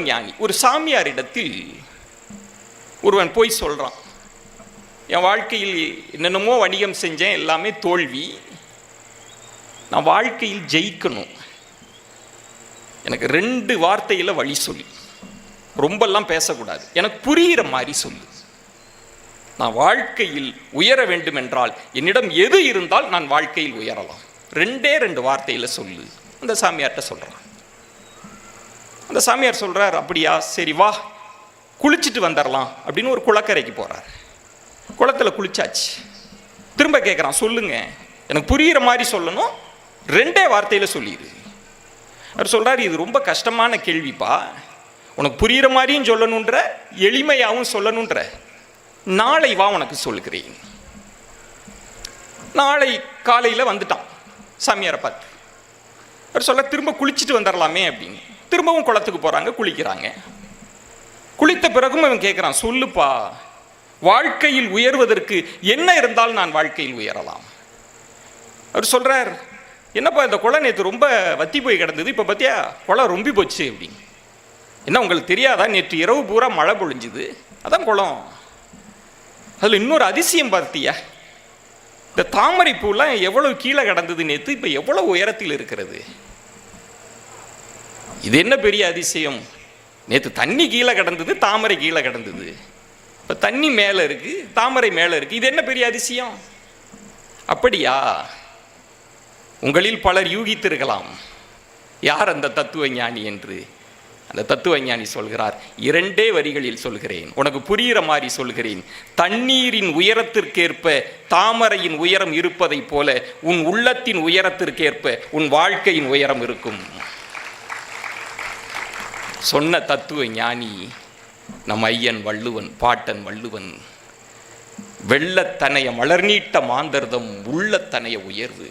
ஞானி ஒரு சாமியாரிடத்தில் ஒருவன் போய் சொல்றான், என் வாழ்க்கையில் என்னென்னமோ வணிகம் செஞ்சேன், எல்லாமே தோல்வி, நான் வாழ்க்கையில் ஜெயிக்கணும், எனக்கு 2 வார்த்தையில் வழி சொல்லு, ரொம்பெல்லாம் பேசக்கூடாது, எனக்கு புரிகிற மாதிரி சொல்லு, நான் வாழ்க்கையில் உயர வேண்டும் என்றால் என்னிடம் எது இருந்தால் நான் வாழ்க்கையில் உயரலாம், 2 வார்த்தையில் சொல்லு. அந்த சாமியார்கிட்ட சொல்கிறான். அந்த சாமியார் சொல்கிறார், அப்படியா, சரி வா குளிச்சுட்டு வந்துடலாம் அப்படின்னு ஒரு குளக்கரைக்கு போகிறார். குளத்தில் குளிச்சாச்சு. திரும்ப கேட்குறான், சொல்லுங்க, எனக்கு புரிகிற மாதிரி சொல்லணும், 2 வார்த்தையில் சொல்லிடு. அவர் சொல்கிறார், இது ரொம்ப கஷ்டமான கேள்விப்பா, உனக்கு புரிகிற மாதிரியும் சொல்லணுன்ற, எளிமையாகவும் சொல்லணுன்ற, நாளை வா உனக்கு சொல்லுகிறேன். நாளை காலையில் வந்துட்டான் சாமியாரை பார்த்து. அவர் சொல்ல, திரும்ப குளிச்சுட்டு வந்துடலாமே அப்படின்னு. திரும்பவும் குளத்துக்கு போகிறாங்க, குளிக்கிறாங்க. குளித்த பிறகும் அவன் கேட்குறான், சொல்லுப்பா, வாழ்க்கையில் உயர்வதற்கு என்ன இருந்தால் நான் வாழ்க்கையில் உயரலாம்? அவர் சொல்கிறார், என்னப்பா இந்த குளம் நேற்று ரொம்ப வத்தி போய் கிடந்தது, இப்போ பார்த்தியா குளம் ரொம்பி போச்சு அப்படின்னு. என்ன உங்களுக்கு தெரியாதா, நேற்று இரவு பூரா மழை பொழிஞ்சுது, அதான் குளம். அதில் இன்னொரு அதிசயம் பார்த்தியா, இந்த தாமரை பூலாம் எவ்வளவு கீழே கிடந்தது நேற்று, இப்போ எவ்வளவு உயரத்தில் இருக்கிறது. இது என்ன பெரிய அதிசயம், நேற்று தண்ணி கீழே கிடந்தது, தாமரை கீழே கிடந்தது, இப்போ தண்ணி மேலே இருக்கு, தாமரை மேலே இருக்கு, இது என்ன பெரிய அதிசயம்? அப்படியா, உங்களில் பலர் யூகித்திருக்கலாம் யார் அந்த தத்துவ ஞானி என்று. அந்த தத்துவ ஞானி சொல்கிறார், 2 வரிகளில் சொல்கிறேன், உனக்கு புரிகிற மாதிரி சொல்கிறேன். தண்ணீரின் உயரத்திற்கேற்ப தாமரையின் உயரம் இருப்பதை போல உன் உள்ளத்தின் உயரத்திற்கேற்ப உன் வாழ்க்கையின் உயரம் இருக்கும். சொன்ன தத்துவ ஞானி நம் ஐயன் வள்ளுவன், பாட்டன் வள்ளுவன். வெள்ளத்தனைய மலர்நீட்ட மாந்தர்தம் உள்ளத்தனைய உயர்வு.